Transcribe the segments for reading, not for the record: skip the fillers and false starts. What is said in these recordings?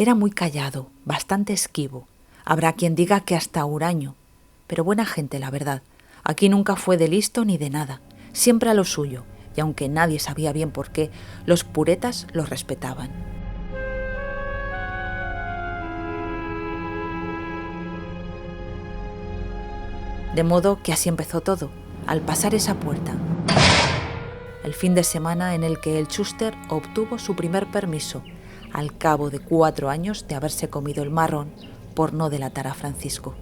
Era muy callado, bastante esquivo. Habrá quien diga que hasta huraño, pero buena gente, la verdad. Aquí nunca fue de listo ni de nada, siempre a lo suyo, y aunque nadie sabía bien por qué, los puretas lo respetaban. De modo que así empezó todo, al pasar esa puerta. El fin de semana en el que el Schuster obtuvo su primer permiso, al cabo de 4 años de haberse comido el marrón por no delatar a Francisco.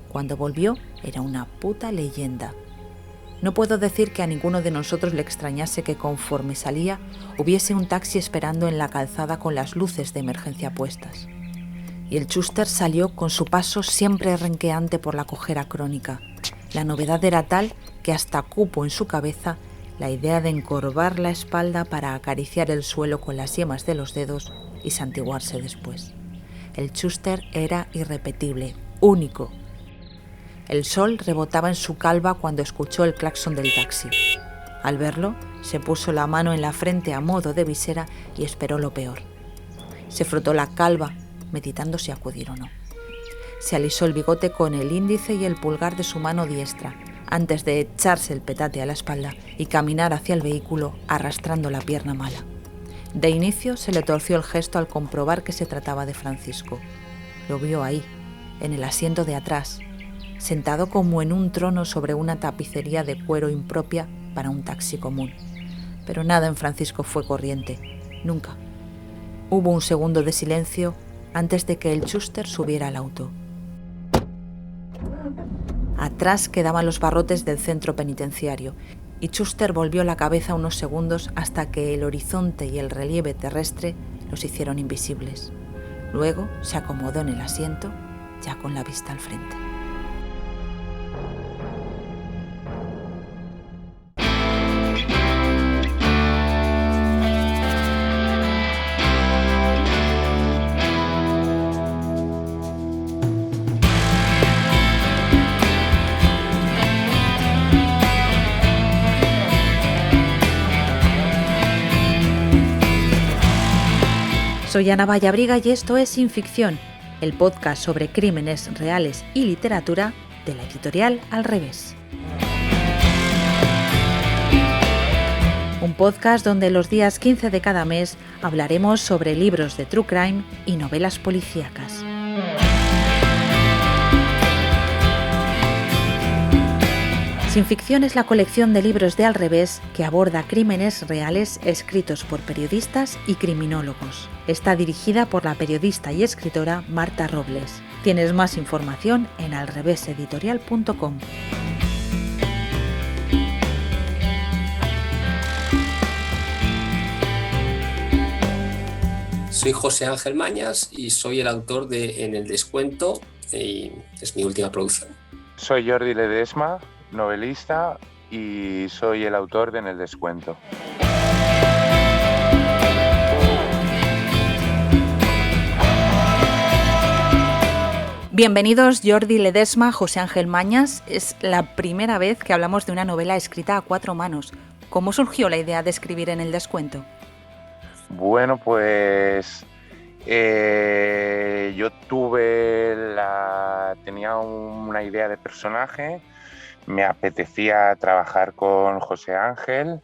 Cuando volvió era una puta leyenda. No puedo decir que a ninguno de nosotros le extrañase que conforme salía hubiese un taxi esperando en la calzada con las luces de emergencia puestas. Y el Schuster salió con su paso siempre renqueante por la cojera crónica. La novedad era tal que hasta cupo en su cabeza la idea de encorvar la espalda para acariciar el suelo con las yemas de los dedos y santiguarse después. El Schuster era irrepetible, único. El sol rebotaba en su calva cuando escuchó el claxon del taxi. Al verlo, se puso la mano en la frente a modo de visera y esperó lo peor. Se frotó la calva, meditando si acudir o no. Se alisó el bigote con el índice y el pulgar de su mano diestra, antes de echarse el petate a la espalda y caminar hacia el vehículo arrastrando la pierna mala. De inicio se le torció el gesto al comprobar que se trataba de Francisco. Lo vio ahí, en el asiento de atrás, sentado como en un trono sobre una tapicería de cuero impropia para un taxi común. Pero nada en Francisco fue corriente, nunca. Hubo un segundo de silencio antes de que el Schuster subiera al auto. Atrás quedaban los barrotes del centro penitenciario, y Schuster volvió la cabeza unos segundos hasta que el horizonte y el relieve terrestre los hicieron invisibles. Luego se acomodó en el asiento, ya con la vista al frente. Soy Ana Vallabriga y esto es Sin Ficción, el podcast sobre crímenes reales y literatura de la editorial Al Revés. Un podcast donde los días 15 de cada mes hablaremos sobre libros de true crime y novelas policíacas. Sin Ficción es la colección de libros de Al Revés que aborda crímenes reales escritos por periodistas y criminólogos. Está dirigida por la periodista y escritora Marta Robles. Tienes más información en alreveseditorial.com. Soy José Ángel Mañas y soy el autor de En el Descuento y es mi última producción. Soy Jordi Ledesma, novelista, y soy el autor de En el Descuento. Bienvenidos Jordi Ledesma, José Ángel Mañas. Es la primera vez que hablamos de una novela escrita a 4 manos. ¿Cómo surgió la idea de escribir En el Descuento? Bueno, pues yo tenía una idea de personaje, me apetecía trabajar con José Ángel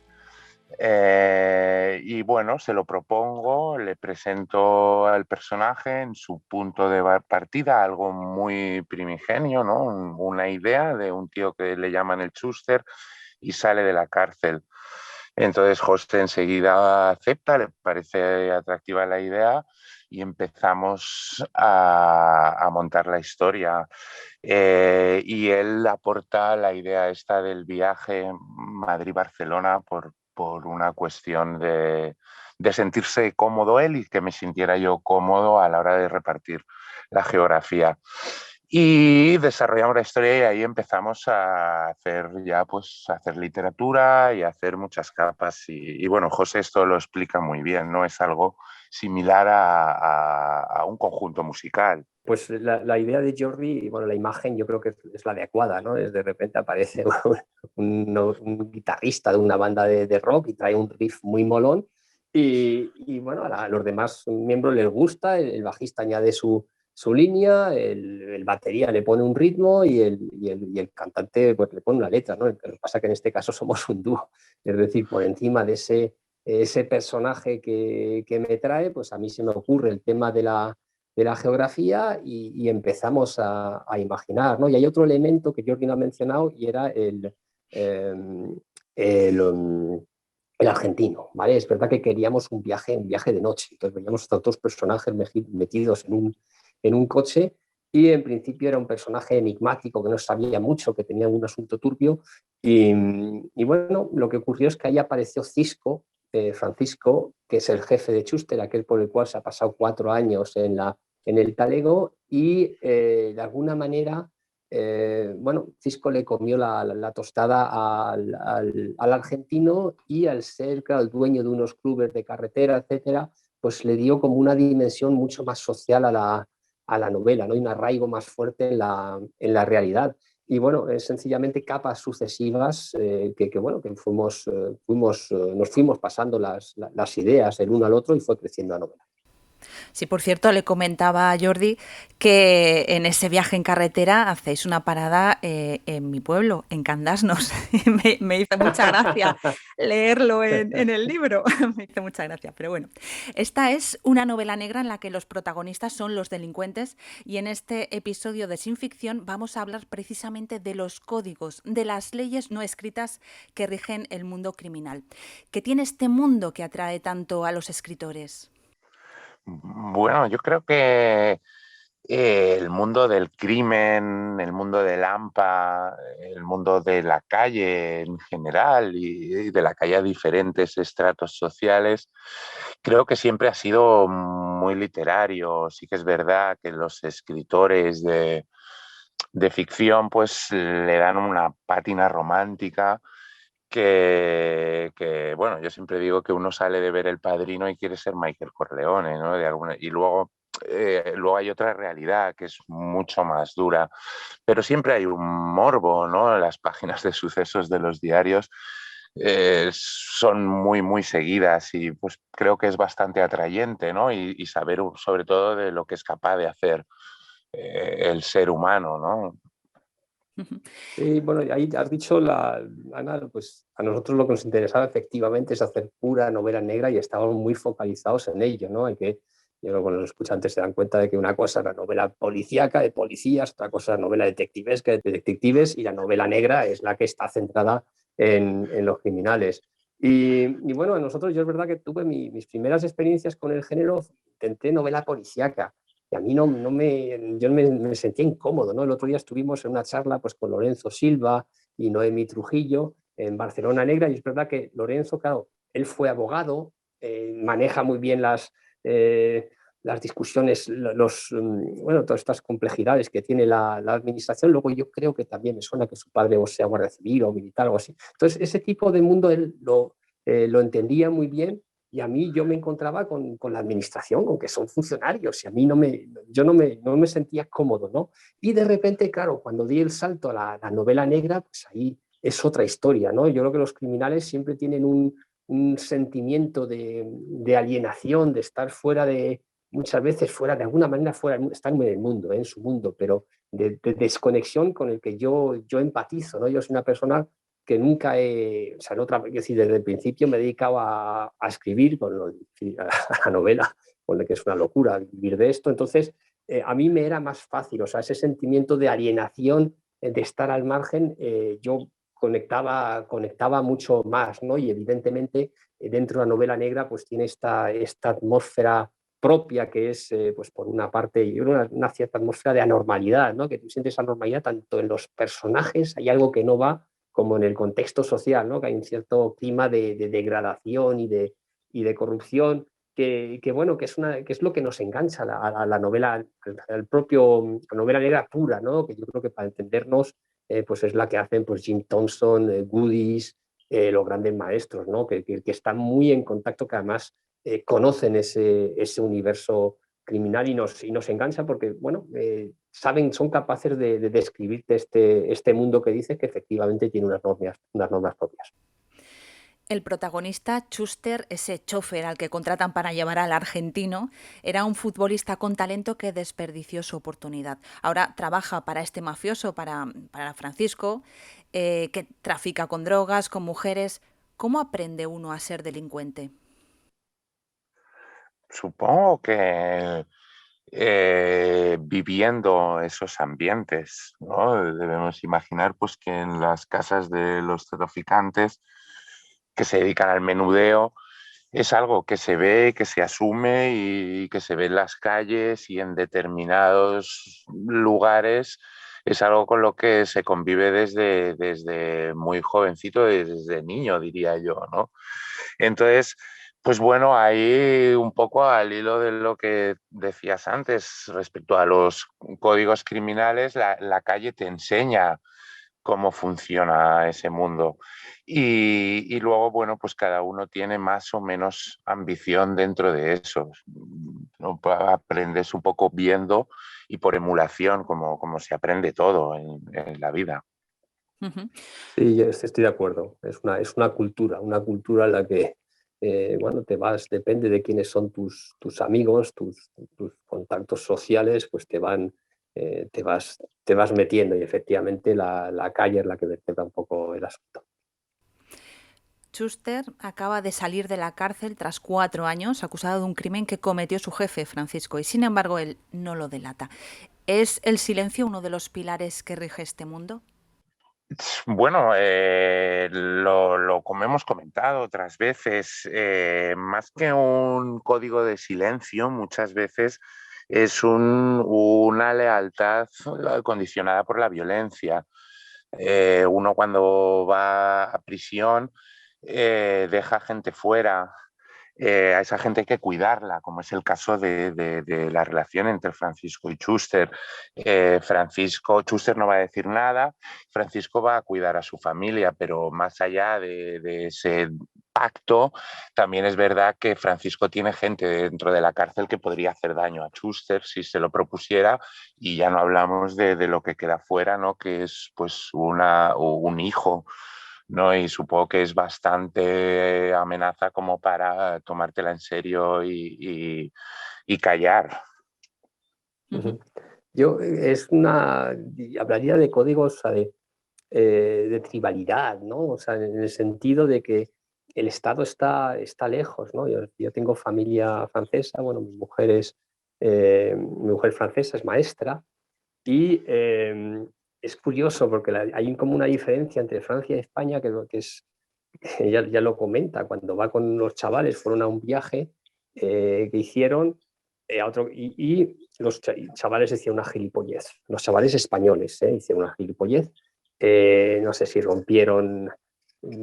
y bueno, se lo propongo, le presento al personaje en su punto de partida, algo muy primigenio, ¿no? Una idea de un tío que le llaman el Schuster y sale de la cárcel. Entonces José enseguida acepta, le parece atractiva la idea y empezamos a montar la historia. Y él aporta la idea esta del viaje Madrid-Barcelona por una cuestión de sentirse cómodo él y que me sintiera yo cómodo a la hora de repartir la geografía. Y desarrollamos la historia y ahí empezamos a hacer literatura y a hacer muchas capas. Y bueno, José esto lo explica muy bien, ¿no? Es algo similar a un conjunto musical. Pues la idea de Jordi, bueno, la imagen yo creo que es la adecuada, ¿no? De repente aparece un guitarrista de una banda de rock y trae un riff muy molón Y bueno, a los demás miembros les gusta, el bajista añade su línea, el batería le pone un ritmo y el cantante pues, le pone una letra, ¿no? Lo que pasa es que en este caso somos un dúo, es decir, por encima de ese personaje que me trae, pues a mí se me ocurre el tema de la geografía y empezamos a imaginar, ¿no? Y hay otro elemento que Jordi no ha mencionado y era eh, el, um, el argentino, ¿vale? Es verdad que queríamos un viaje de noche, entonces veíamos a estos dos personajes metidos en un coche y en principio era un personaje enigmático que no sabía mucho, que tenía un asunto turbio y bueno, lo que ocurrió es que ahí apareció Cisco, Francisco, que es el jefe de Schuster, aquel por el cual se ha pasado 4 años en el talego y de alguna manera bueno, Cisco le comió la tostada al argentino y al ser, claro, el dueño de unos clubes de carretera, etcétera, pues le dio como una dimensión mucho más social a la novela, ¿no? Y un arraigo más fuerte en la realidad. Y bueno, es sencillamente capas sucesivas bueno, que nos fuimos pasando las ideas el uno al otro y fue creciendo la novela. Sí, por cierto, le comentaba a Jordi que en ese viaje en carretera hacéis una parada en mi pueblo, en Candasnos. Me hizo mucha gracia leerlo en el libro. Me hizo mucha gracia, pero bueno. Esta es una novela negra en la que los protagonistas son los delincuentes y en este episodio de Sin Ficción vamos a hablar precisamente de los códigos, de las leyes no escritas que rigen el mundo criminal. ¿Qué tiene este mundo que atrae tanto a los escritores? Bueno, yo creo que el mundo del crimen, el mundo del AMPA, el mundo de la calle en general y de la calle a diferentes estratos sociales, creo que siempre ha sido muy literario. Sí que es verdad que los escritores de ficción pues le dan una pátina romántica bueno, yo siempre digo que uno sale de ver El Padrino y quiere ser Michael Corleone, ¿no? Y luego hay otra realidad que es mucho más dura, pero siempre hay un morbo, ¿no? Las páginas de sucesos de los diarios son muy, muy seguidas y pues creo que es bastante atrayente, ¿no? Y saber sobre todo de lo que es capaz de hacer el ser humano, ¿no? Sí, bueno, ahí has dicho, Ana, pues a nosotros lo que nos interesaba efectivamente es hacer pura novela negra y estábamos muy focalizados en ello, ¿no? Yo creo que los escuchantes se dan cuenta de que una cosa es la novela policíaca de policías, otra cosa es la novela detectivesca de detectives y la novela negra es la que está centrada en los criminales. Y bueno, a nosotros yo es verdad que tuve mis primeras experiencias con el género, intenté novela policíaca. Y a mí yo me sentía incómodo, ¿no? El otro día estuvimos en una charla pues, con Lorenzo Silva y Noemi Trujillo en Barcelona Negra y es verdad que Lorenzo, claro, él fue abogado, maneja muy bien las discusiones, bueno, todas estas complejidades que tiene la administración. Luego yo creo que también me suena que su padre o sea guardia civil o militar o algo así. Entonces, ese tipo de mundo él lo entendía muy bien y a mí yo me encontraba con la administración, con que son funcionarios, y a mí yo no me sentía cómodo, ¿no? Y de repente, claro, cuando di el salto a la novela negra, pues ahí es otra historia, ¿no? Yo creo que los criminales siempre tienen un sentimiento de alienación, de estar fuera muchas veces fuera, de alguna manera fuera, están en el mundo, en su mundo, pero de desconexión con el que yo empatizo, ¿no? Yo soy una persona que nunca o sea, decir, desde el principio me he dedicado a escribir, a la novela, que es una locura vivir de esto, entonces a mí me era más fácil, o sea, ese sentimiento de alienación, de estar al margen, yo conectaba mucho más, ¿no? Y evidentemente dentro de la novela negra pues tiene esta atmósfera propia que es, pues por una parte, una cierta atmósfera de anormalidad, ¿no? Que tú sientes anormalidad tanto en los personajes, hay algo que no va, como en el contexto social, ¿no? Que hay un cierto clima de degradación y de corrupción bueno, que es lo que nos engancha a la novela, al propio la novela negra pura, ¿no? Que yo creo que para entendernos pues es la que hacen pues Jim Thompson, Goodies, los grandes maestros, ¿no? Que están muy en contacto, que además conocen ese universo criminal y nos engancha porque, bueno, son capaces de describirte este mundo que dice que efectivamente tiene unas normas propias. El protagonista, Schuster, ese chofer al que contratan para llevar al argentino, era un futbolista con talento que desperdició su oportunidad. Ahora trabaja para este mafioso, para Francisco, que trafica con drogas, con mujeres. ¿Cómo aprende uno a ser delincuente? Supongo que viviendo esos ambientes, ¿no? Debemos imaginar pues que en las casas de los traficantes que se dedican al menudeo es algo que se ve, que se asume y que se ve en las calles y en determinados lugares. Es algo con lo que se convive desde muy jovencito, desde niño, diría yo, ¿no? Entonces, pues bueno, ahí un poco al hilo de lo que decías antes respecto a los códigos criminales, la calle te enseña cómo funciona ese mundo. Y luego, bueno, pues cada uno tiene más o menos ambición dentro de eso, ¿no? Aprendes un poco viendo y por emulación, como se aprende todo en la vida. Ujú. Sí, yo estoy de acuerdo. Es una cultura en la que, bueno, depende de quiénes son tus amigos, tus contactos sociales, pues te vas metiendo y efectivamente la calle es la que vertebra un poco el asunto. Schuster acaba de salir de la cárcel tras 4 años, acusado de un crimen que cometió su jefe, Francisco, y sin embargo él no lo delata. ¿Es el silencio uno de los pilares que rige este mundo? Bueno, como hemos comentado otras veces, más que un código de silencio, muchas veces es una lealtad condicionada por la violencia. Uno cuando va a prisión deja gente fuera, a esa gente hay que cuidarla, como es el caso de la relación entre Francisco y Schuster. Schuster no va a decir nada, Francisco va a cuidar a su familia, pero más allá de ese pacto, también es verdad que Francisco tiene gente dentro de la cárcel que podría hacer daño a Schuster si se lo propusiera, y ya no hablamos de lo que queda fuera, ¿no? Que es pues un hijo, ¿no? Y supongo que es bastante amenaza como para tomártela en serio y callar. Ujú. Ujú. Yo hablaría de códigos, o sea, de tribalidad, ¿no? O sea, en el sentido de que el Estado está lejos, ¿no? Yo tengo familia francesa, bueno, mi mujer francesa es maestra y es curioso porque hay como una diferencia entre Francia y España que es, ya lo comenta, cuando va con los chavales, fueron a un viaje que hicieron a otro, y los chavales hicieron una gilipollez, los chavales españoles hicieron una gilipollez, no sé si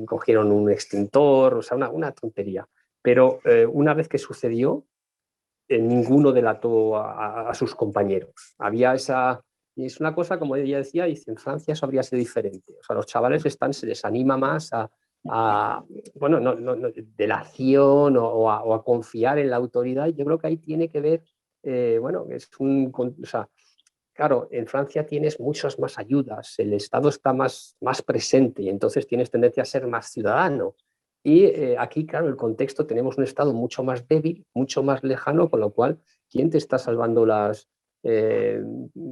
cogieron un extintor, o sea, una tontería. Pero una vez que sucedió, ninguno delató a sus compañeros. Había esa... Y es una cosa, como ella decía, dice, en Francia eso habría sido diferente. O sea, los chavales se les anima más bueno, delación o a confiar en la autoridad. Yo creo que ahí tiene que ver, bueno, o sea, claro, en Francia tienes muchas más ayudas, el Estado está más presente y entonces tienes tendencia a ser más ciudadano. Y aquí, claro, el contexto, tenemos un Estado mucho más débil, mucho más lejano, con lo cual, ¿quién te está salvando eh,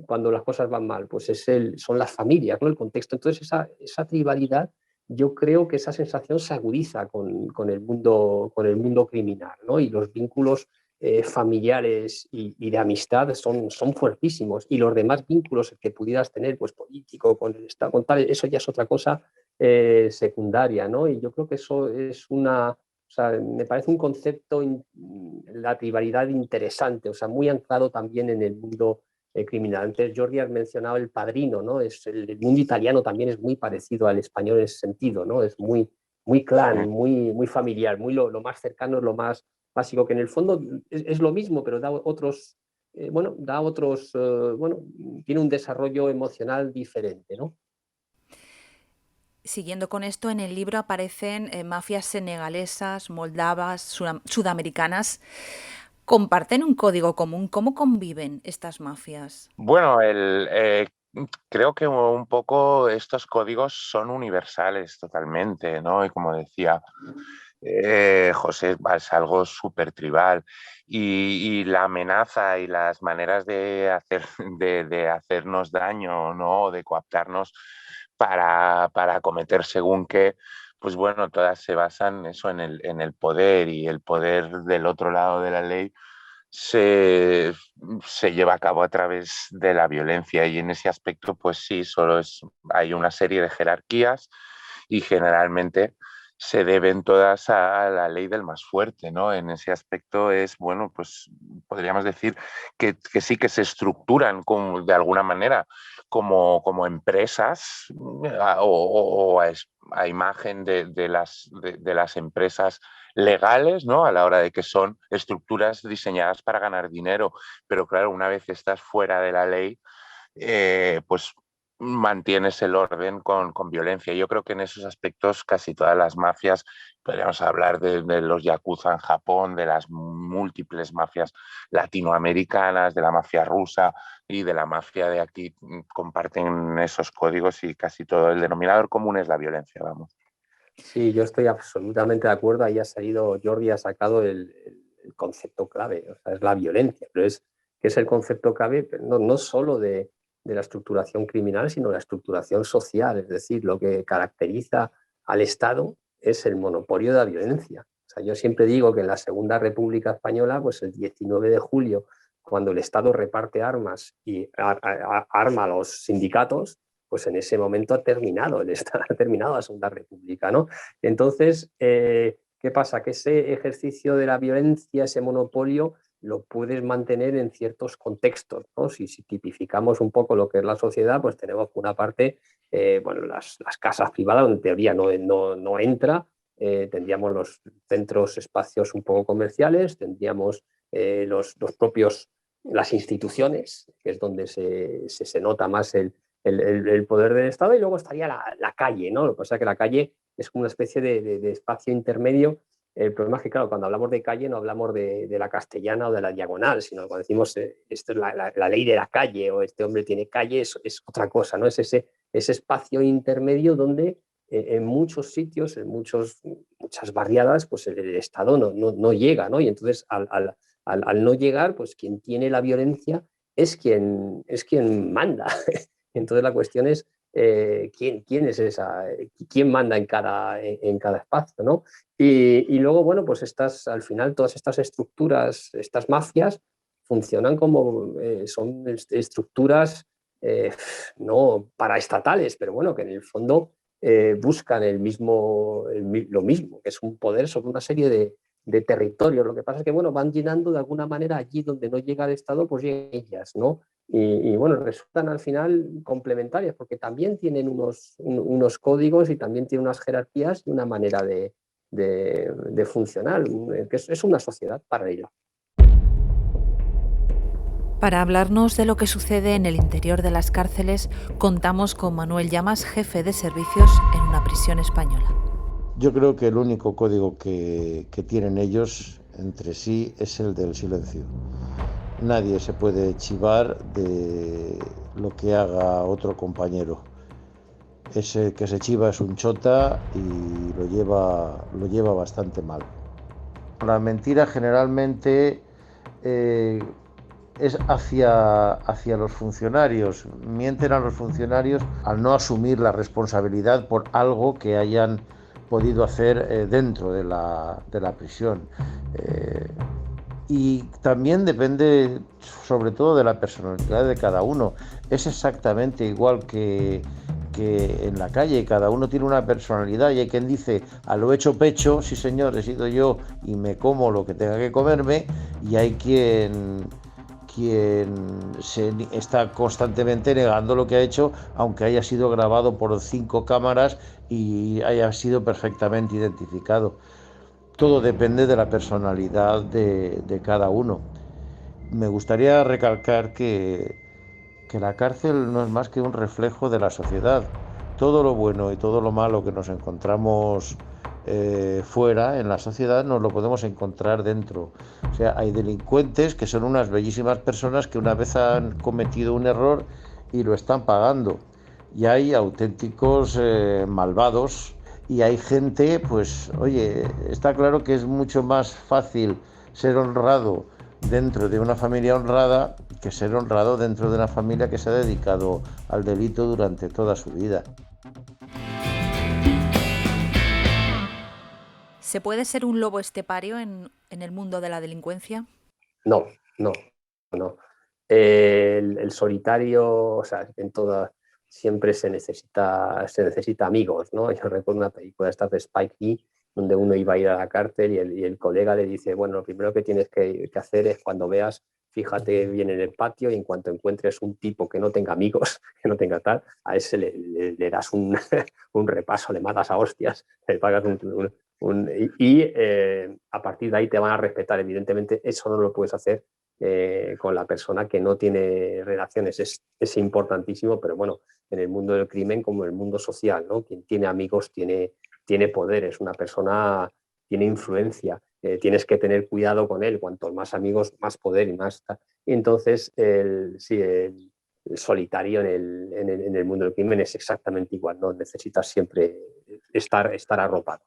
cuando las cosas van mal? Pues son las familias, ¿no? El contexto. Entonces, esa tribalidad, yo creo que esa sensación se agudiza con el mundo criminal, ¿no? Y los vínculos familiares y de amistad son fuertísimos. Y los demás vínculos que pudieras tener, pues político, con el Estado, con tal, eso ya es otra cosa secundaria, ¿no? Y yo creo que eso es o sea, me parece un concepto, la tribalidad interesante, o sea, muy anclado también en el mundo criminal. Antes Jordi ha mencionado El Padrino, ¿no? El mundo italiano también es muy parecido al español en ese sentido, ¿no? Es muy clan, muy familiar, lo más cercano, lo más básico, que en el fondo es lo mismo, pero da otros, bueno, tiene un desarrollo emocional diferente, ¿no? Siguiendo con esto, en el libro aparecen mafias senegalesas, moldavas, sudamericanas. ¿Comparten un código común? ¿Cómo conviven estas mafias? Bueno, creo que un poco estos códigos son universales totalmente, ¿no? Y como decía José, es algo súper tribal. Y la amenaza y las maneras de hacernos daño, ¿no? De coaptarnos para cometer según qué, pues bueno, todas se basan eso en el poder, y el poder del otro lado de la ley se, se lleva a cabo a través de la violencia, y en ese aspecto pues sí, hay una serie de jerarquías, y generalmente se deben todas a la ley del más fuerte, ¿no? En ese aspecto es, bueno, pues podríamos decir que sí que se estructuran de alguna manera como empresas, a imagen de las empresas legales, ¿no? A la hora de que son estructuras diseñadas para ganar dinero. Pero claro, una vez estás fuera de la ley, pues mantienes el orden con violencia. Yo creo que en esos aspectos casi todas las mafias, podríamos hablar de los yakuza en Japón, de las múltiples mafias latinoamericanas, de la mafia rusa y de la mafia de aquí, comparten esos códigos, y casi todo el denominador común es la violencia, vamos. Sí, yo estoy absolutamente de acuerdo. Ahí Jordi ha sacado el concepto clave, o sea, es la violencia, pero que es el concepto clave no solo de la estructuración criminal, sino la estructuración social. Es decir, lo que caracteriza al Estado es el monopolio de la violencia. O sea, yo siempre digo que en la Segunda República Española, pues el 19 de julio, cuando el Estado reparte armas y arma a los sindicatos, pues en ese momento ha terminado la Segunda República, ¿no? Entonces, ¿qué pasa? Que ese ejercicio de la violencia, ese monopolio, lo puedes mantener en ciertos contextos, ¿no? Si tipificamos un poco lo que es la sociedad, pues tenemos por una parte, bueno, las casas privadas, donde en teoría no entra, tendríamos los centros, espacios un poco comerciales, tendríamos los propios, las instituciones, que es donde se nota más el poder del Estado, y luego estaría la calle, ¿no? Lo que pasa es que la calle es como una especie de espacio intermedio. El problema es que, claro, cuando hablamos de calle no hablamos de la Castellana o de la Diagonal, sino cuando decimos esto es la ley de la calle, o este hombre tiene calle, es otra cosa, ¿no? Es ese espacio intermedio donde en muchos sitios, en muchas barriadas, pues el Estado no llega, ¿no? Y entonces al no llegar, pues quien tiene la violencia es quien manda. Entonces la cuestión es quién es quién manda en cada espacio, ¿no? Y luego, bueno, pues al final todas estas estructuras, estas mafias, funcionan como son estructuras no paraestatales, pero bueno, que en el fondo buscan lo mismo, que es un poder sobre una serie de territorios. Lo que pasa es que, bueno, van llenando de alguna manera allí donde no llega el Estado, pues llegan ellas, ¿no? Y bueno, resultan al final complementarias, porque también tienen unos códigos y también tienen unas jerarquías y una manera de funcionar, que es una sociedad paralela. Para hablarnos de lo que sucede en el interior de las cárceles, contamos con Manuel Llamas, jefe de servicios en una prisión española. Yo creo que el único código que tienen ellos entre sí es el del silencio. Nadie se puede chivar de lo que haga otro compañero. Ese que se chiva es un chota y lo lleva bastante mal. La mentira generalmente es hacia los funcionarios. Mienten a los funcionarios al no asumir la responsabilidad por algo que hayan podido hacer dentro de la prisión. Y también depende sobre todo de la personalidad de cada uno. Es exactamente igual que en la calle, cada uno tiene una personalidad, y hay quien dice a lo hecho pecho, sí señor, he sido yo y me como lo que tenga que comerme, y hay quien se está constantemente negando lo que ha hecho, aunque haya sido grabado por 5 cámaras y haya sido perfectamente identificado. Todo depende de la personalidad de cada uno. Me gustaría recalcar que la cárcel no es más que un reflejo de la sociedad. Todo lo bueno y todo lo malo que nos encontramos fuera en la sociedad nos lo podemos encontrar dentro. O sea, hay delincuentes que son unas bellísimas personas que una vez han cometido un error y lo están pagando. Y hay auténticos malvados y hay gente, pues, oye, está claro que es mucho más fácil ser honrado dentro de una familia honrada que ser honrado dentro de una familia que se ha dedicado al delito durante toda su vida. ¿Se puede ser un lobo estepario en el mundo de la delincuencia? No, no, no. El solitario, o sea, siempre se necesita amigos, ¿no? Yo recuerdo una película esta de Spike Lee, donde uno iba a ir a la cárcel y el colega le dice, bueno, lo primero que tienes que hacer es cuando veas, fíjate bien en el patio y en cuanto encuentres un tipo que no tenga amigos, que no tenga tal, a ese le das un, un repaso, le matas a hostias, le pagas a partir de ahí te van a respetar. Evidentemente, eso no lo puedes hacer con la persona que no tiene relaciones. Es importantísimo, pero bueno, en el mundo del crimen como en el mundo social, ¿no? Quien tiene amigos tiene poder, es una persona, tiene influencia. Tienes que tener cuidado con él. Cuantos más amigos, más poder y más... Y entonces, el solitario en el mundo del crimen es exactamente igual, ¿no? Necesitas siempre estar arropado,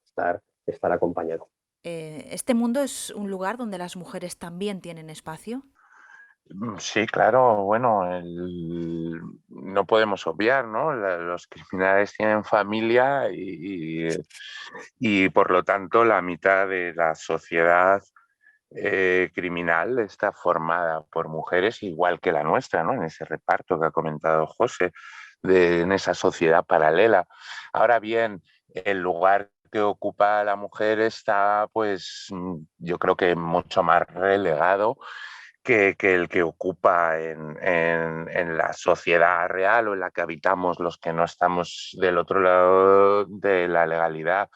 estar acompañado. ¿Este mundo es un lugar donde las mujeres también tienen espacio? Sí, claro, bueno, no podemos obviar, ¿no? Los criminales tienen familia y por lo tanto la mitad de la sociedad criminal está formada por mujeres igual que la nuestra, ¿no? En ese reparto que ha comentado José, en esa sociedad paralela. Ahora bien, el lugar que ocupa la mujer está, pues, yo creo que mucho más relegado que el que ocupa en la sociedad real o en la que habitamos los que no estamos del otro lado de la legalidad.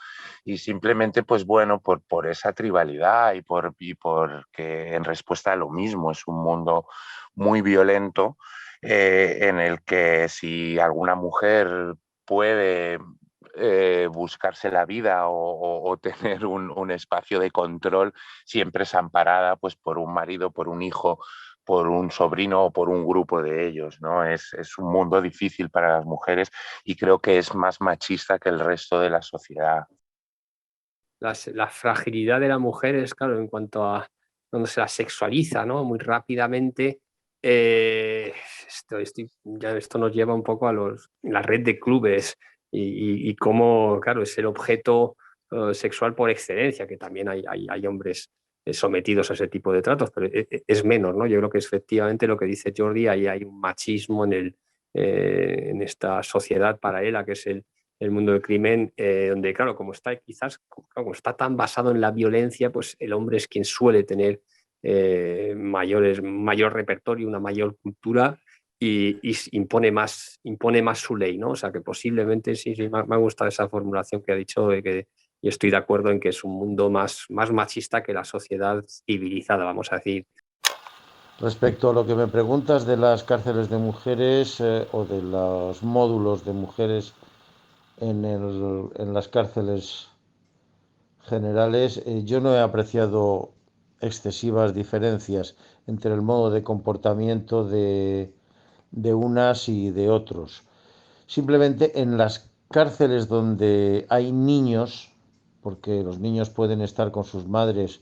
Y simplemente, pues bueno, por esa tribalidad y porque en respuesta a lo mismo es un mundo muy violento en el que si alguna mujer puede buscarse la vida o tener un espacio de control, siempre es amparada pues, por un marido, por un hijo, por un sobrino o por un grupo de ellos, ¿no? Es un mundo difícil para las mujeres y creo que es más machista que el resto de la sociedad. La fragilidad de la mujer es, claro, en cuanto a donde se la sexualiza, ¿no? Muy rápidamente. Esto nos lleva un poco a la red de clubes y cómo, claro, es el objeto sexual por excelencia, que también hay hombres sometidos a ese tipo de tratos, pero es menos, ¿no? Yo creo que efectivamente lo que dice Jordi, ahí hay un machismo en esta sociedad paralela que es el mundo del crimen, donde, claro, como está tan basado en la violencia, pues el hombre es quien suele tener mayor repertorio, una mayor cultura y impone más su ley, ¿no? O sea, que posiblemente, sí, me ha gustado esa formulación que ha dicho, y estoy de acuerdo en que es un mundo más machista que la sociedad civilizada, vamos a decir. Respecto a lo que me preguntas de las cárceles de mujeres o de los módulos de mujeres en las cárceles generales, yo no he apreciado excesivas diferencias entre el modo de comportamiento de unas y de otros. Simplemente en las cárceles donde hay niños, porque los niños pueden estar con sus madres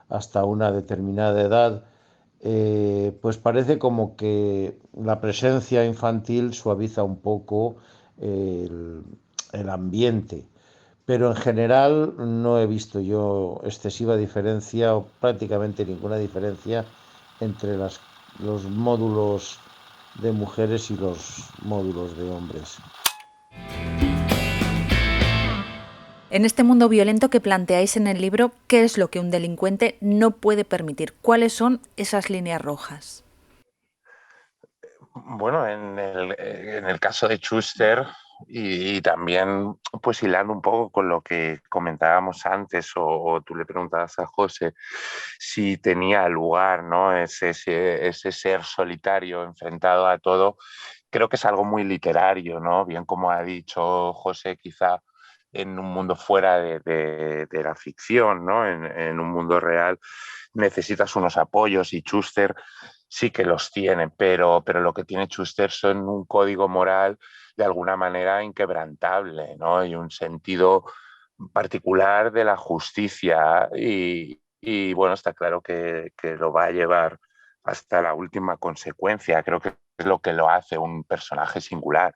hasta una determinada edad, pues parece como que la presencia infantil suaviza un poco el ambiente. Pero en general no he visto yo excesiva diferencia o prácticamente ninguna diferencia entre los módulos de mujeres y los módulos de hombres. En este mundo violento que planteáis en el libro, ¿qué es lo que un delincuente no puede permitir? ¿Cuáles son esas líneas rojas? Bueno, en el caso de Schuster y también pues hilando un poco con lo que comentábamos antes o tú le preguntabas a José si tenía lugar, ¿no? Ese ser solitario enfrentado a todo, creo que es algo muy literario, ¿no? Bien como ha dicho José, quizá en un mundo fuera de la ficción, ¿no? En un mundo real necesitas unos apoyos y Schuster sí que los tiene, pero lo que tiene Schuster son un código moral de alguna manera inquebrantable, ¿no? Y un sentido particular de la justicia y bueno, está claro que lo va a llevar hasta la última consecuencia. Creo que es lo que lo hace un personaje singular.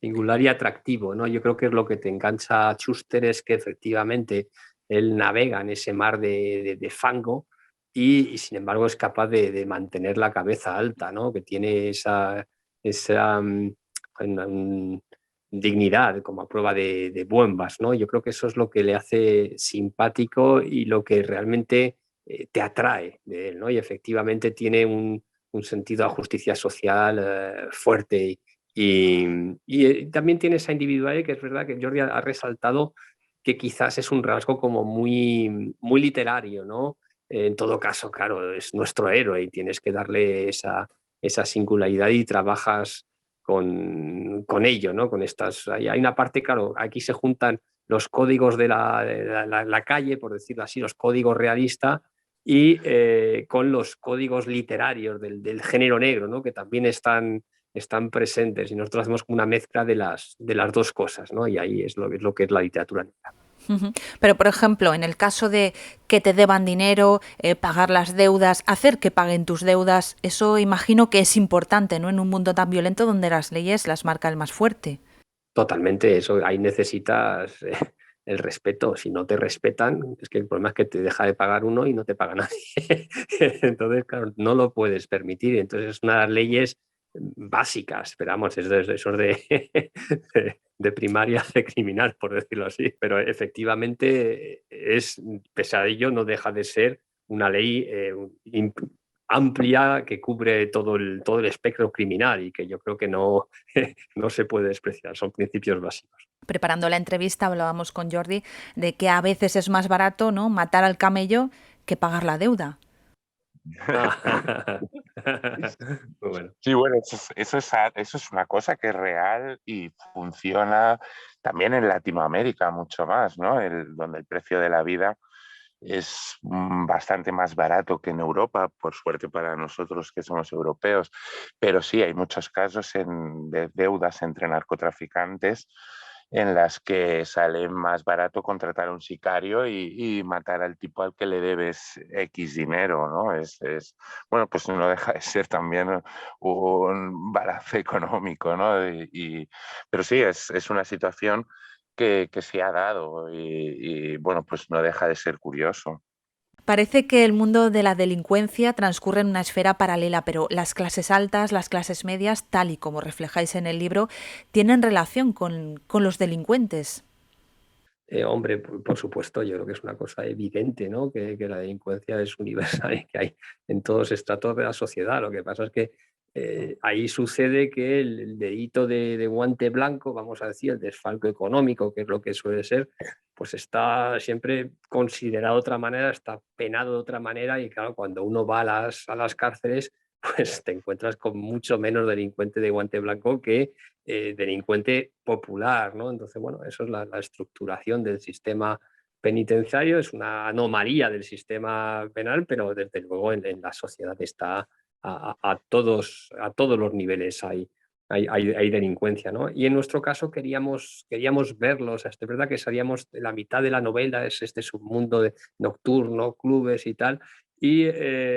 Singular y atractivo, ¿no? Yo creo que es lo que te engancha a Schuster, es que efectivamente él navega en ese mar de fango y sin embargo es capaz de mantener la cabeza alta, ¿no? Que tiene esa dignidad como a prueba de bombas, ¿no? Yo creo que eso es lo que le hace simpático y lo que realmente te atrae de él, ¿no? Y efectivamente tiene un sentido a justicia social fuerte y también tiene esa individualidad que es verdad que Jordi ha resaltado que quizás es un rasgo como muy literario, ¿no? En todo caso, claro, es nuestro héroe y tienes que darle esa singularidad y trabajas con ello, ¿no? Con estas, hay una parte, claro, aquí se juntan los códigos de la calle, por decirlo así, los códigos realistas y con los códigos literarios del género negro, ¿no? Que también están presentes y nosotros hacemos una mezcla de las dos cosas, ¿no? Y ahí es lo que es la literatura negra. Pero, por ejemplo, en el caso de que te deban dinero, pagar las deudas, hacer que paguen tus deudas, eso imagino que es importante, ¿no? En un mundo tan violento donde las leyes las marca el más fuerte. Totalmente, eso ahí necesitas el respeto. Si no te respetan, es que el problema es que te deja de pagar uno y no te paga nadie. Entonces, claro, no lo puedes permitir. Entonces, es una de las leyes básicas, esperamos, es de esos de primaria de criminal, por decirlo así. Pero efectivamente, pese a ello, no deja de ser una ley amplia que cubre todo el espectro criminal y que yo creo que no se puede despreciar, son principios básicos. Preparando la entrevista hablábamos con Jordi de que a veces es más barato, ¿no?, matar al camello que pagar la deuda. Bueno. Sí, bueno, eso es una cosa que es real y funciona también en Latinoamérica mucho más, ¿no? Donde el precio de la vida es bastante más barato que en Europa, por suerte para nosotros que somos europeos. Pero sí, hay muchos casos de deudas entre narcotraficantes en las que sale más barato contratar a un sicario y matar al tipo al que le debes X dinero, ¿no? Bueno, pues no deja de ser también un balance económico, ¿no? Pero sí, es una situación que se ha dado bueno, pues no deja de ser curioso. Parece que el mundo de la delincuencia transcurre en una esfera paralela, pero las clases altas, las clases medias, tal y como reflejáis en el libro, tienen relación con los delincuentes. Hombre, por supuesto, yo creo que es una cosa evidente, ¿no? Que la delincuencia es universal y que hay en todos los estratos de la sociedad. Lo que pasa es que ahí sucede que el delito de guante blanco, vamos a decir, el desfalco económico, que es lo que suele ser, pues está siempre considerado de otra manera, está penado de otra manera y claro, cuando uno va a las cárceles, pues te encuentras con mucho menos delincuente de guante blanco que delincuente popular, ¿no? Entonces, bueno, eso es la estructuración del sistema penitenciario, es una anomalía del sistema penal, pero desde luego en la sociedad está a todos los niveles hay delincuencia, ¿no? Y en nuestro caso queríamos verlos, es verdad que sabíamos la mitad de la novela es este submundo nocturno, clubes y tal, y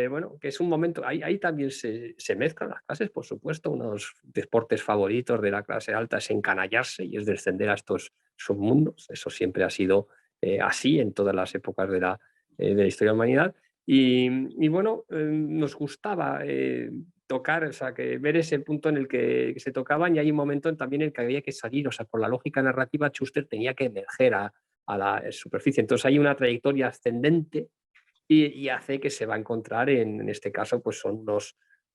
bueno, que es un momento, ahí también se mezclan las clases, por supuesto, unos deportes favoritos de la clase alta es encanallarse y es descender a estos submundos, eso siempre ha sido así en todas las épocas de la historia de la humanidad, y bueno, nos gustaba tocar, o sea, que ver ese punto en el que se tocaban y hay un momento también en el que había que salir, o sea, por la lógica narrativa, Schuster tenía que emerger a la superficie, entonces hay una trayectoria ascendente y hace que se va a encontrar en este caso pues son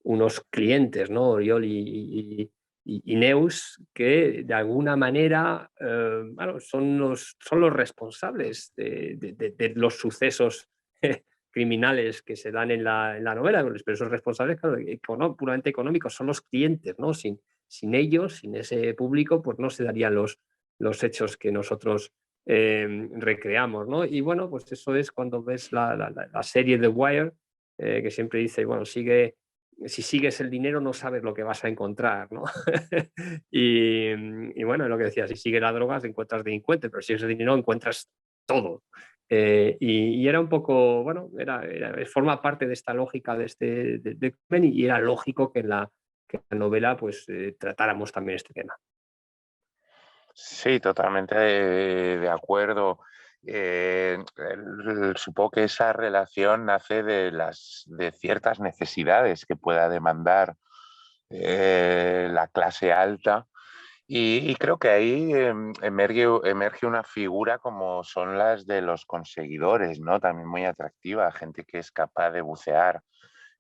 unos clientes, ¿no? Oriol y Neus, que de alguna manera bueno, son los responsables de los sucesos criminales que se dan en la novela, pero esos responsables, claro, puramente económicos, son los clientes, ¿no? Sin ellos, sin ese público, pues no se darían los hechos que nosotros recreamos, ¿no? Y bueno, pues eso es cuando ves la serie The Wire, que siempre dice, bueno, si sigues el dinero no sabes lo que vas a encontrar, ¿no? Y bueno, lo que decía, si sigues las drogas encuentras delincuentes, pero si sigues el dinero encuentras todo. Y era un poco, bueno, forma parte de esta lógica de crimen, y era lógico que en la novela pues tratáramos también este tema. Sí, totalmente de acuerdo. Supongo que esa relación nace de ciertas necesidades que pueda demandar la clase alta. Y creo que ahí emerge una figura como son las de los conseguidores, ¿no? También muy atractiva, gente que es capaz de bucear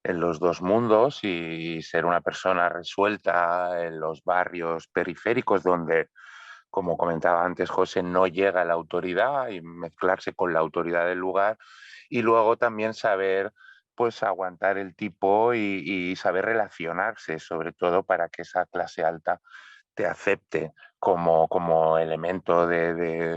en los dos mundos y ser una persona resuelta en los barrios periféricos donde, como comentaba antes José, no llega la autoridad, y mezclarse con la autoridad del lugar, y luego también saber pues aguantar el tipo y saber relacionarse, sobre todo para que esa clase alta te acepte como elemento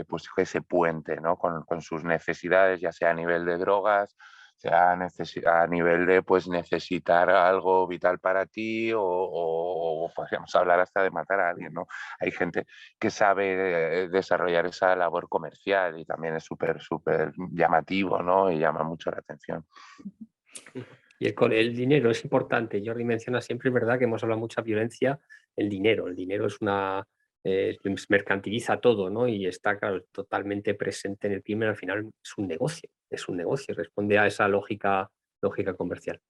pues, ese puente, ¿no? Con sus necesidades, ya sea a nivel de drogas, sea a nivel de pues, necesitar algo vital para ti, o podríamos hablar hasta de matar a alguien, ¿no? Hay gente que sabe desarrollar esa labor comercial, y también es súper llamativo, ¿no? Y llama mucho la atención. Y el dinero es importante. Jordi menciona siempre, es verdad que hemos hablado de mucha violencia, el dinero. El dinero es mercantiliza todo, ¿no? Y está, claro, totalmente presente en el crimen. Al final es un negocio, responde a esa lógica comercial.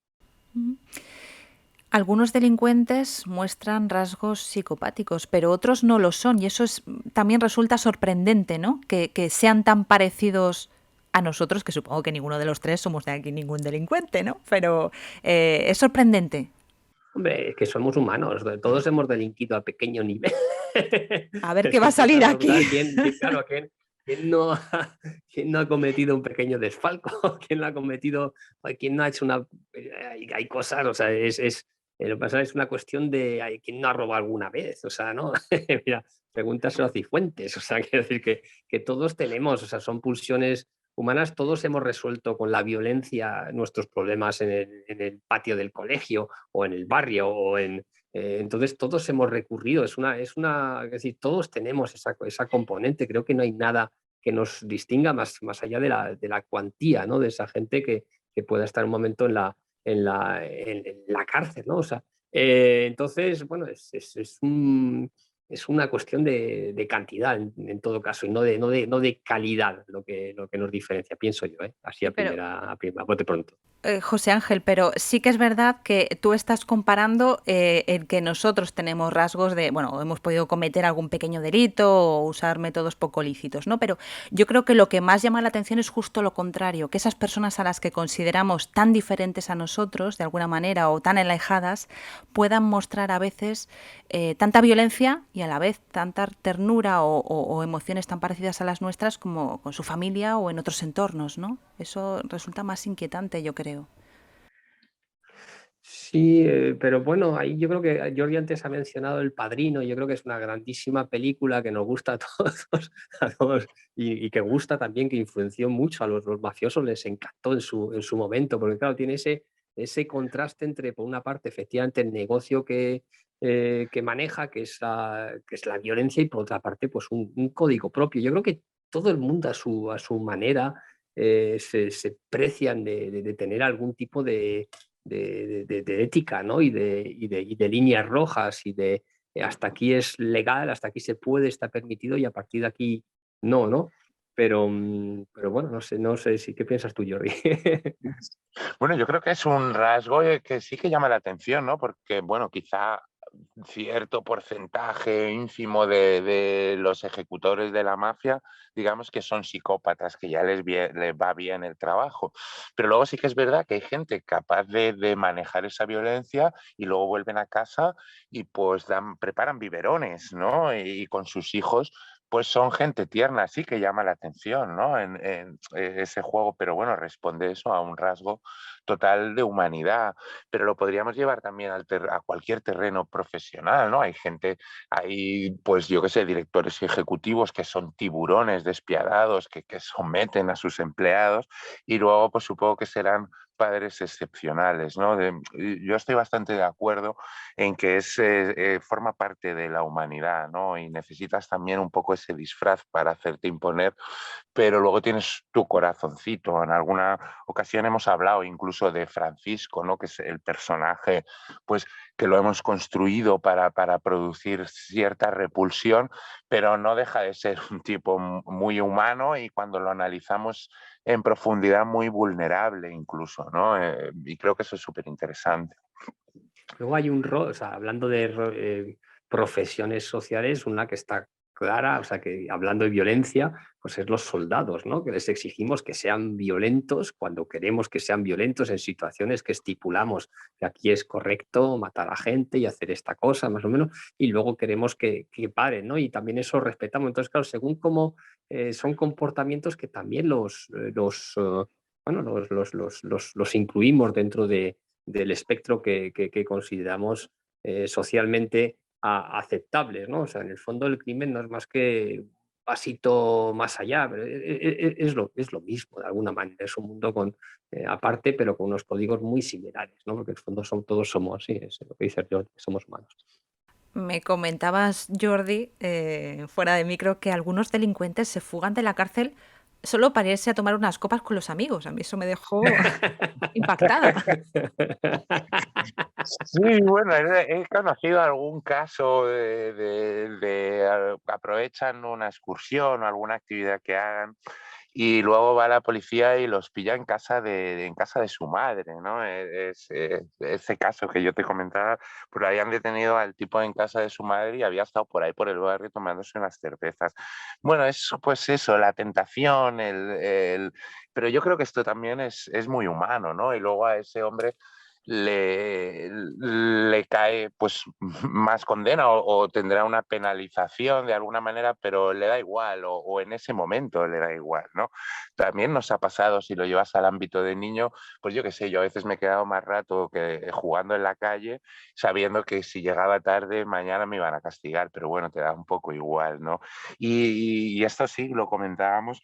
Algunos delincuentes muestran rasgos psicopáticos, pero otros no lo son, y eso también resulta sorprendente, ¿no? Que sean tan parecidos a nosotros, que supongo que ninguno de los tres somos de aquí ningún delincuente, ¿no? Pero es sorprendente. Hombre, es que somos humanos, todos hemos delinquido a pequeño nivel. A ver qué va a salir aquí. ¿Quién no ha cometido un pequeño desfalco? ¿Quién no ha cometido, quién no ha hecho una... Hay cosas, o sea, lo que pasa es una cuestión de quién no ha robado alguna vez, o sea, ¿no? Mira, pregúntaselo a Cifuentes, o sea, quiero decir que todos tenemos, o sea, son pulsiones humanas, todos hemos resuelto con la violencia nuestros problemas en el patio del colegio o en el barrio entonces todos hemos recurrido, es decir, todos tenemos esa componente, creo que no hay nada que nos distinga más allá de la cuantía, ¿no? De esa gente que pueda estar un momento en la cárcel, ¿no? O sea, entonces, bueno, es una cuestión de cantidad en todo caso, y no de calidad lo que nos diferencia, pienso yo, así Sí, a bote pronto. José Ángel, pero sí que es verdad que tú estás comparando el que nosotros tenemos rasgos de, bueno, hemos podido cometer algún pequeño delito o usar métodos poco lícitos, ¿no? Pero yo creo que lo que más llama la atención es justo lo contrario, que esas personas a las que consideramos tan diferentes a nosotros, de alguna manera, o tan alejadas, puedan mostrar a veces tanta violencia y a la vez tanta ternura o emociones tan parecidas a las nuestras como con su familia o en otros entornos, ¿no? Eso resulta más inquietante, yo creo. Sí, pero bueno, ahí yo creo que Jordi antes ha mencionado El Padrino, yo creo que es una grandísima película que nos gusta a todos, y que gusta también, que influenció mucho a los mafiosos, les encantó en su momento, porque claro, tiene ese contraste entre, por una parte, efectivamente, el negocio que maneja, que es la violencia, y por otra parte, pues un código propio. Yo creo que todo el mundo a su manera se precian de tener algún tipo de ética, ¿no? Y de líneas rojas, y de hasta aquí es legal, hasta aquí se puede, está permitido, y a partir de aquí no. Pero bueno, no sé qué piensas tú, Jordi. Bueno, yo creo que es un rasgo que sí que llama la atención, ¿no? Porque, bueno, quizá cierto porcentaje ínfimo de los ejecutores de la mafia, digamos que son psicópatas, que ya les va bien el trabajo. Pero luego sí que es verdad que hay gente capaz de manejar esa violencia, y luego vuelven a casa y pues preparan biberones, ¿no? Y con sus hijos pues son gente tierna, sí que llama la atención, ¿no? En ese juego, pero bueno, responde eso a un rasgo total de humanidad. Pero lo podríamos llevar también a cualquier terreno profesional, ¿no? Hay gente, hay, pues yo qué sé, directores ejecutivos que son tiburones despiadados, que someten a sus empleados, y luego pues supongo que serán padres excepcionales, ¿no? Yo estoy bastante de acuerdo en que forma parte de la humanidad, ¿no? Y necesitas también un poco ese disfraz para hacerte imponer, pero luego tienes tu corazoncito. En alguna ocasión hemos hablado incluso de Francisco, ¿no? Que es el personaje, pues, que lo hemos construido para producir cierta repulsión, pero no deja de ser un tipo muy humano y cuando lo analizamos en profundidad muy vulnerable incluso, ¿no? Y creo que eso es súper interesante. Luego hay un rol, o sea, hablando de profesiones sociales, una que está clara, o sea, que hablando de violencia, pues es los soldados, ¿no? Que les exigimos que sean violentos cuando queremos que sean violentos en situaciones que estipulamos que aquí es correcto matar a gente y hacer esta cosa, más o menos, y luego queremos que paren, ¿no? Y también eso respetamos. Entonces, claro, según cómo son comportamientos que también bueno, los incluimos dentro del espectro que consideramos socialmente aceptables, ¿no? O sea, en el fondo el crimen no es más que un pasito más allá, pero es lo mismo de alguna manera, es un mundo aparte, pero con unos códigos muy similares, ¿no? Porque en el fondo todos somos, sí, es lo que dice George, somos humanos. Me comentabas, Jordi, fuera de micro, que algunos delincuentes se fugan de la cárcel solo para irse a tomar unas copas con los amigos. A mí eso me dejó impactada. Sí, bueno, he conocido algún caso aprovechan una excursión o alguna actividad que hagan y luego va la policía y los pilla en casa de su madre, ¿no? Ese caso que yo te comentaba, pues lo habían detenido al tipo en casa de su madre y había estado por ahí por el barrio tomándose unas cervezas. Bueno, pues eso, la tentación, pero yo creo que esto también es muy humano, ¿no? Y luego a ese hombre le cae pues más condena o tendrá una penalización de alguna manera, pero le da igual o en ese momento le da igual, ¿no? También nos ha pasado, si lo llevas al ámbito de niño, pues yo qué sé, yo a veces me he quedado más rato que jugando en la calle, sabiendo que si llegaba tarde mañana me iban a castigar, pero bueno, te da un poco igual, ¿no? Y esto sí, lo comentábamos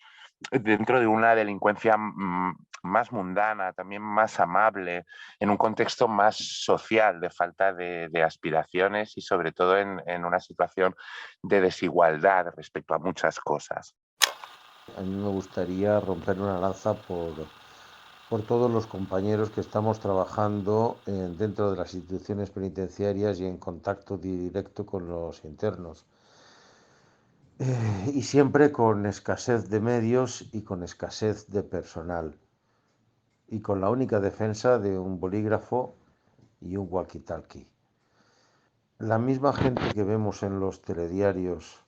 dentro de una delincuencia más mundana, también más amable, en un contexto más social, de falta de aspiraciones y sobre todo en una situación de desigualdad respecto a muchas cosas. A mí me gustaría romper una lanza por todos los compañeros que estamos trabajando dentro de las instituciones penitenciarias y en contacto directo con los internos. Y siempre con escasez de medios y con escasez de personal. Y con la única defensa de un bolígrafo y un walkie-talkie. La misma gente que vemos en los telediarios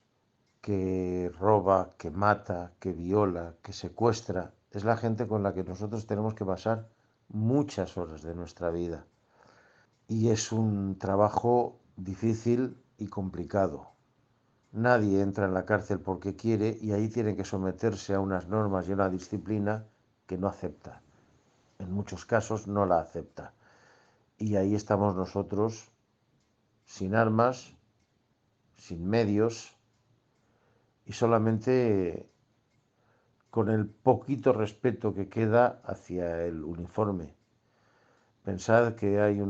que roba, que mata, que viola, que secuestra, es la gente con la que nosotros tenemos que pasar muchas horas de nuestra vida. Y es un trabajo difícil y complicado. Nadie entra en la cárcel porque quiere y ahí tiene que someterse a unas normas y a una disciplina que no acepta. En muchos casos no la acepta. Y ahí estamos nosotros sin armas, sin medios y solamente con el poquito respeto que queda hacia el uniforme. Pensad que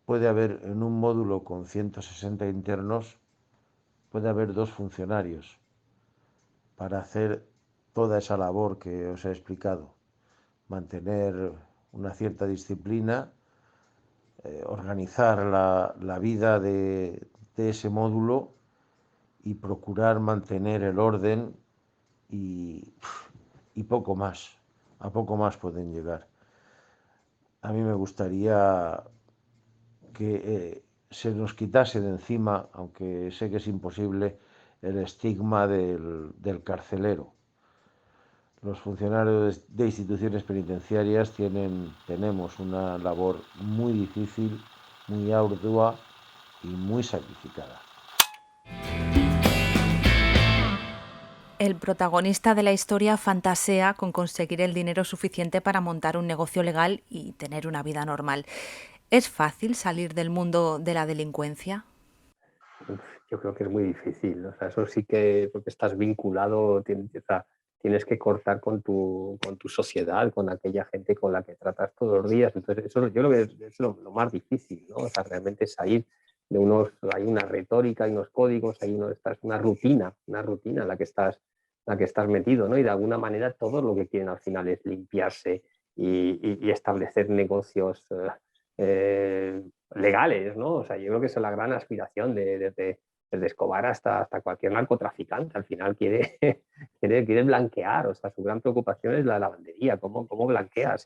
puede haber en un módulo con 160 internos, puede haber 2 funcionarios para hacer toda esa labor que os he explicado. Mantener una cierta disciplina, organizar la vida de ese módulo y procurar mantener el orden y poco más. A poco más pueden llegar. A mí me gustaría que se nos quitase de encima, aunque sé que es imposible, el estigma del carcelero. Los funcionarios de instituciones penitenciarias tenemos una labor muy difícil, muy ardua y muy sacrificada. El protagonista de la historia fantasea con conseguir el dinero suficiente para montar un negocio legal y tener una vida normal. ¿Es fácil salir del mundo de la delincuencia? Yo creo que es muy difícil, o sea, eso sí que, porque estás vinculado, tienes tienes que cortar con tu sociedad, con aquella gente con la que tratas todos los días. Entonces, eso yo creo que es lo más difícil, ¿no? O sea, realmente salir de hay una retórica, hay unos códigos, una rutina en la que estás metido, ¿no? Y de alguna manera todo lo que quieren al final es limpiarse y establecer negocios legales, ¿no? O sea, yo creo que esa es la gran aspiración desde Escobar hasta cualquier narcotraficante. Al final quiere blanquear, o sea, su gran preocupación es la lavandería, cómo blanqueas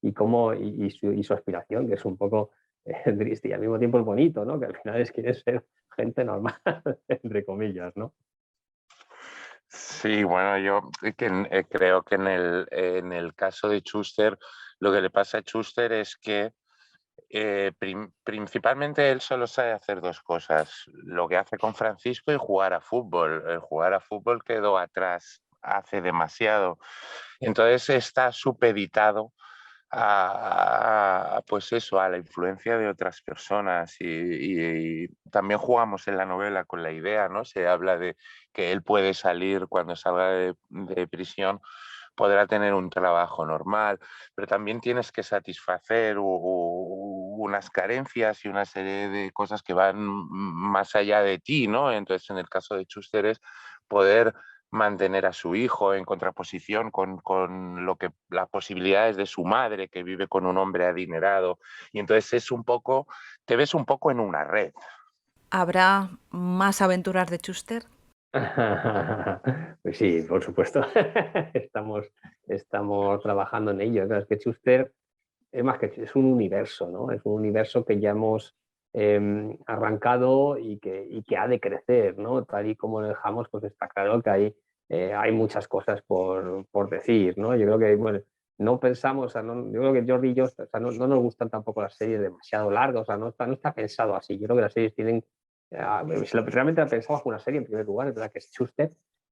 y su aspiración, que es un poco triste y al mismo tiempo es bonito, ¿no? Que al final quiere ser gente normal, entre comillas, ¿no? Sí, bueno, yo creo que en el caso de Schuster, lo que le pasa a Schuster es que principalmente él solo sabe hacer dos cosas: lo que hace con Francisco y jugar a fútbol. El jugar a fútbol quedó atrás hace demasiado. Entonces está supeditado pues eso, a la influencia de otras personas y también jugamos en la novela con la idea, ¿no? Se habla de que él puede salir cuando salga de prisión, podrá tener un trabajo normal, pero también tienes que satisfacer unas carencias y una serie de cosas que van más allá de ti, ¿no? Entonces, en el caso de Schuster es poder mantener a su hijo en contraposición con las posibilidades de su madre, que vive con un hombre adinerado. Y entonces te ves un poco en una red. ¿Habrá más aventuras de Schuster? Pues sí, por supuesto. Estamos trabajando en ello. Es que Schuster es un universo, ¿no? Es un universo que ya hemos arrancado y que ha de crecer, ¿no? Tal y como lo dejamos, pues está claro que hay muchas cosas por decir, ¿no? Yo creo que, bueno, no pensamos, o sea, yo creo que Jordi y yo, o sea, no nos gustan tampoco las series demasiado largas, o sea, no está pensado así. Yo creo que las series tienen, realmente la pensamos como una serie en primer lugar, es verdad que es Schuster,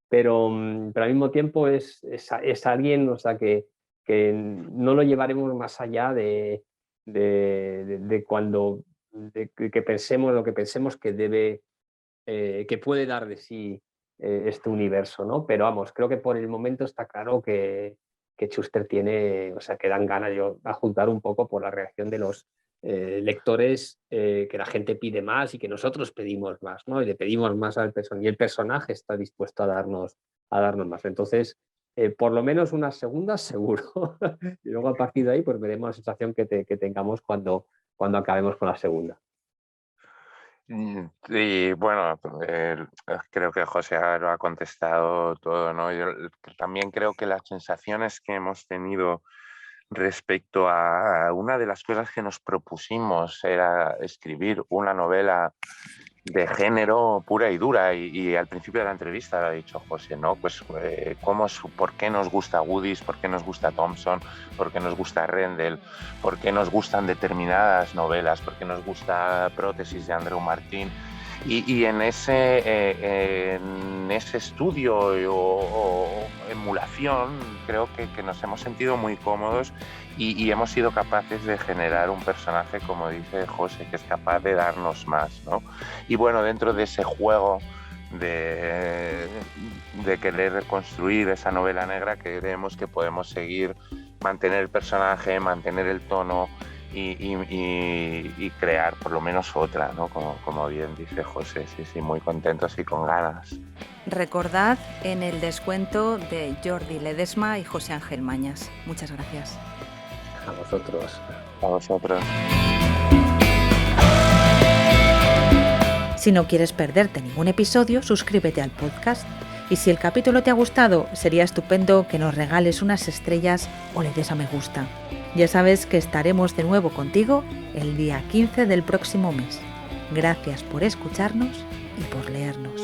pero al mismo tiempo es alguien, o sea, que no lo llevaremos más allá de que pensemos lo que pensemos que debe, que puede dar de sí este universo, ¿no? Pero vamos, creo que por el momento está claro que Schuster tiene, o sea, que dan ganas yo a juntar un poco por la reacción de los lectores, que la gente pide más y que nosotros pedimos más, ¿no? Y le pedimos más al personaje y el personaje está dispuesto a darnos más. Entonces, por lo menos una segunda seguro. Y luego a partir de ahí pues veremos la sensación que tengamos cuando acabemos con la segunda. Y bueno, creo que José lo ha contestado todo, ¿no? Yo también creo que las sensaciones que hemos tenido respecto a una de las cosas que nos propusimos era escribir una novela de género pura y dura, y al principio de la entrevista lo ha dicho José, ¿no? Pues ¿por qué nos gusta Goodies? ¿Por qué nos gusta Thompson? ¿Por qué nos gusta Rendell? ¿Por qué nos gustan determinadas novelas? ¿Por qué nos gusta Prótesis de Andreu Martín? Y en ese estudio o emulación creo que nos hemos sentido muy cómodos y hemos sido capaces de generar un personaje, como dice José, que es capaz de darnos más, ¿no? Y bueno, dentro de ese juego de querer reconstruir esa novela negra, creemos que podemos seguir, mantener el personaje, mantener el tono y crear por lo menos otra, ¿no? Como bien dice José, sí, muy contentos y con ganas. Recordad en el descuento de Jordi Ledesma y José Ángel Mañas. Muchas gracias. A vosotros. A vosotros. Si no quieres perderte ningún episodio, suscríbete al podcast. Y si el capítulo te ha gustado, sería estupendo que nos regales unas estrellas o le des a me gusta. Ya sabes que estaremos de nuevo contigo el día 15 del próximo mes. Gracias por escucharnos y por leernos.